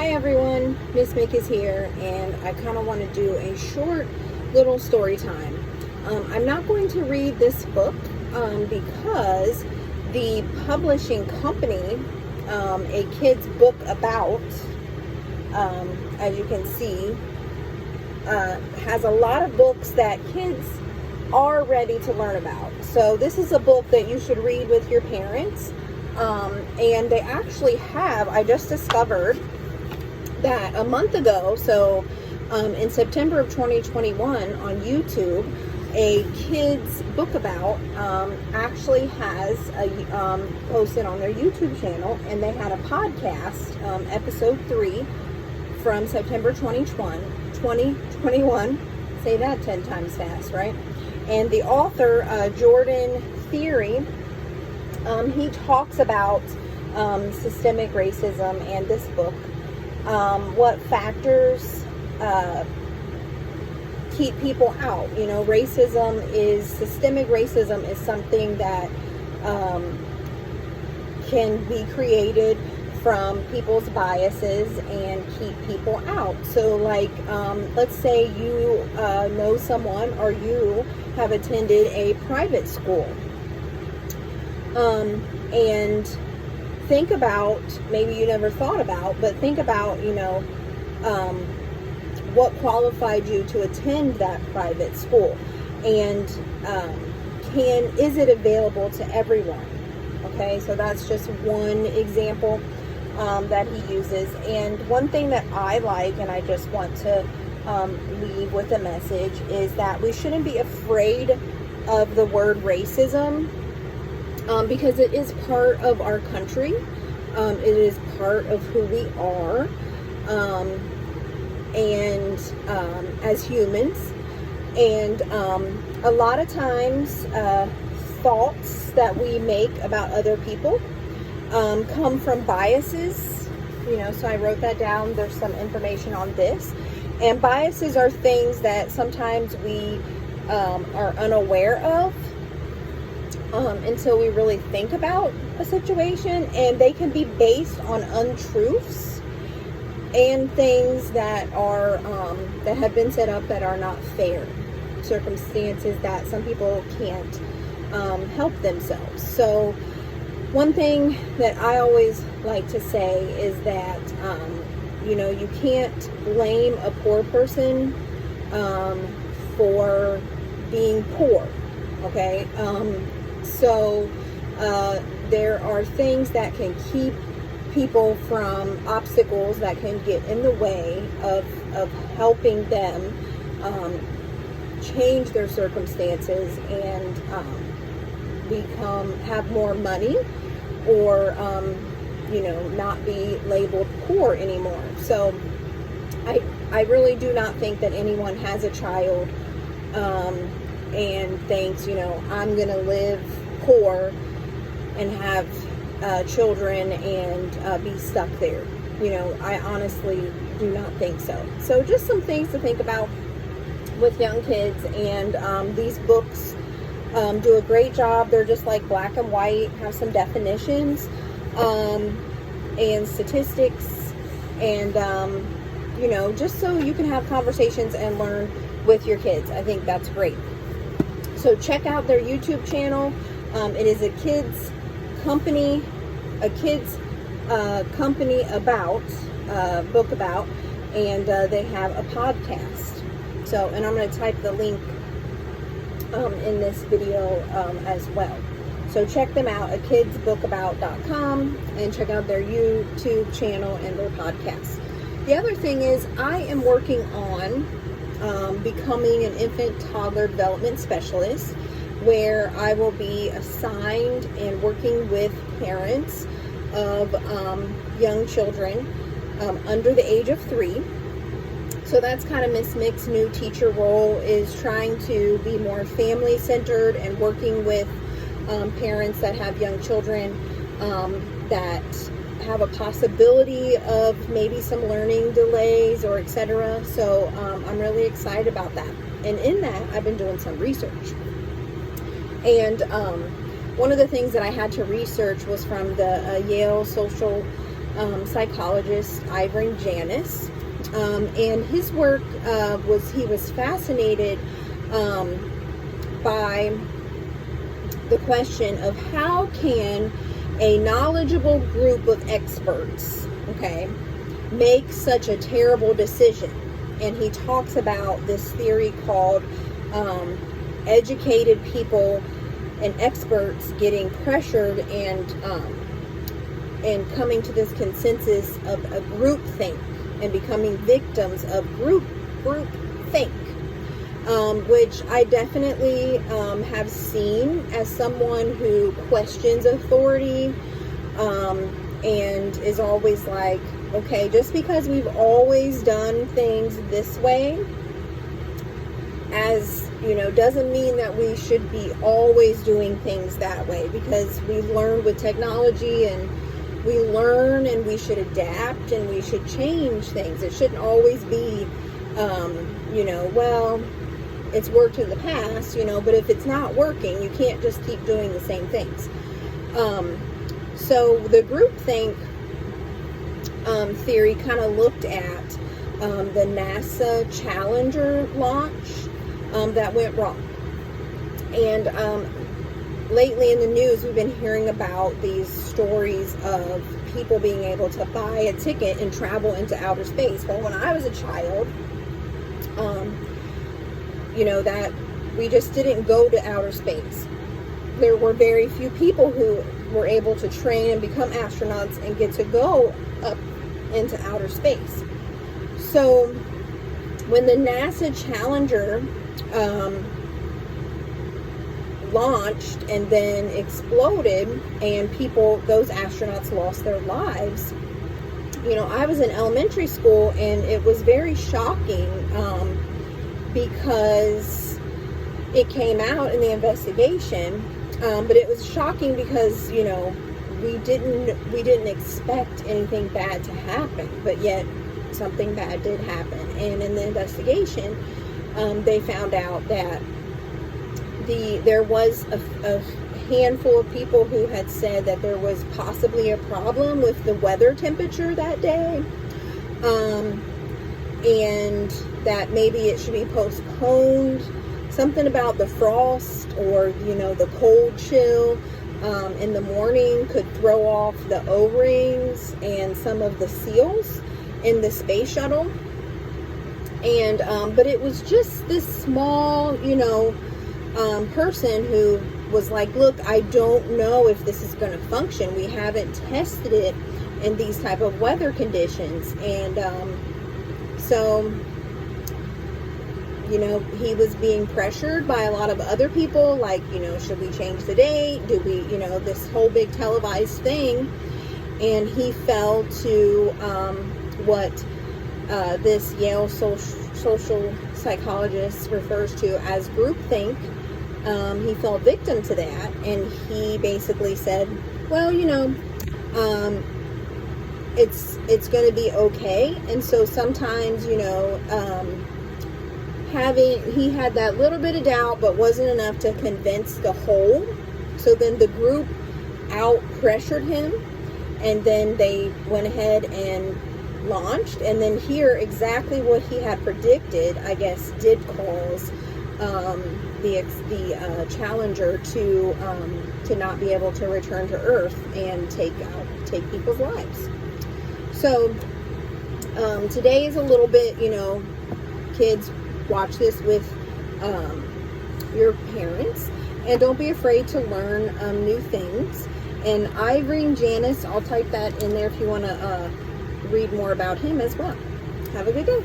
Hi everyone, Mrs.Mc is here, and I kind of want to do a short little story time. I'm not going to read this book because the publishing company, a kid's book about, as you can see, has a lot of books that kids are ready to learn about. So this is a book that you should read with your parents. And they actually have, I just discovered that a month ago, so in September of 2021 on YouTube, a kid's book about actually has posted on their YouTube channel, and they had a podcast, episode 3 from September 2021. Say that 10 times fast, right? And the author, Jordan Theory, he talks about systemic racism and this book, what factors keep people out. You know, systemic racism is something that can be created from people's biases and keep people out. So like, let's say you know someone, or you have attended a private school. And think about, maybe you never thought about, but think about, you know, what qualified you to attend that private school, and is it available to everyone? Okay, so that's just one example that he uses. And one thing that I like, and I just want to leave with a message, is that we shouldn't be afraid of the word racism. Because it is part of our country, it is part of who we are, and as humans, and a lot of times thoughts that we make about other people come from biases, you know, so I wrote that down. There's some information on this, and biases are things that sometimes we are unaware of until we really think about a situation, and they can be based on untruths and things that are that have been set up that are not fair, circumstances that some people can't help themselves. So one thing that I always like to say is that you know, you can't blame a poor person for being poor. Okay, so there are things that can keep people from obstacles that can get in the way of helping them change their circumstances and have more money, or you know, not be labeled poor anymore. So I really do not think that anyone has a child and thinks, you know, I'm gonna live poor and have children and be stuck there. You know, I honestly do not think so. So just some things to think about with young kids, and these books do a great job. They're just like black and white, have some definitions and statistics, and you know, just so you can have conversations and learn with your kids. I think that's great. So check out their YouTube channel. It is a kids company about book about, and they have a podcast. So, and I'm going to type the link in this video as well. So check them out at kidsbookabout.com, and check out their YouTube channel and their podcast. The other thing is, I am working on becoming an infant toddler development specialist, where I will be assigned and working with parents of young children under the age of 3. So that's kind of Mrs.Mc's new teacher role, is trying to be more family centered and working with parents that have young children that have a possibility of maybe some learning delays or etc. So I'm really excited about that. And in that, I've been doing some research. And one of the things that I had to research was from the Yale social psychologist Irving Janis. And his work he was fascinated by the question of how can a knowledgeable group of experts, okay, make such a terrible decision. And he talks about this theory called educated people and experts getting pressured and coming to this consensus of a group think and becoming victims of group think, which I definitely have seen as someone who questions authority and is always like, okay, just because we've always done things this way, as you know, doesn't mean that we should be always doing things that way, because we've learned with technology and we learn and we should adapt and we should change things. It shouldn't always be, you know, well, it's worked in the past, you know, but if it's not working, you can't just keep doing the same things. So the groupthink theory kind of looked at the NASA Challenger launch that went wrong. And lately in the news, we've been hearing about these stories of people being able to buy a ticket and travel into outer space. Well, when I was a child, you know, that we just didn't go to outer space. There were very few people who were able to train and become astronauts and get to go up into outer space. So when the NASA Challenger launched and then exploded and those astronauts lost their lives, you know, I was in elementary school and it was very shocking because it came out in the investigation, but it was shocking because, you know, we didn't expect anything bad to happen, but yet something bad did happen. And in the investigation, they found out that there was a handful of people who had said that there was possibly a problem with the weather temperature that day, and that maybe it should be postponed. Something about the frost or, you know, the cold chill in the morning could throw off the O-rings and some of the seals in the space shuttle. And but it was just this small, you know, person who was like, look, I don't know if this is going to function. We haven't tested it in these type of weather conditions. And so, you know, he was being pressured by a lot of other people, like, you know, should we change the date? Do we, you know, this whole big televised thing. And he fell to what this Yale social psychologist refers to as groupthink. He fell victim to that, and he basically said, well, you know, it's going to be okay. And so sometimes, you know, he had that little bit of doubt, but wasn't enough to convince the whole. So then the group out pressured him, and then they went ahead and launched. And then here, exactly what he had predicted, I guess, did cause the Challenger to not be able to return to Earth and take people's lives. So today is a little bit, you know, kids, watch this with your parents, and don't be afraid to learn new things. And Irving Janis, I'll type that in there if you want to read more about him as well. Have a good day.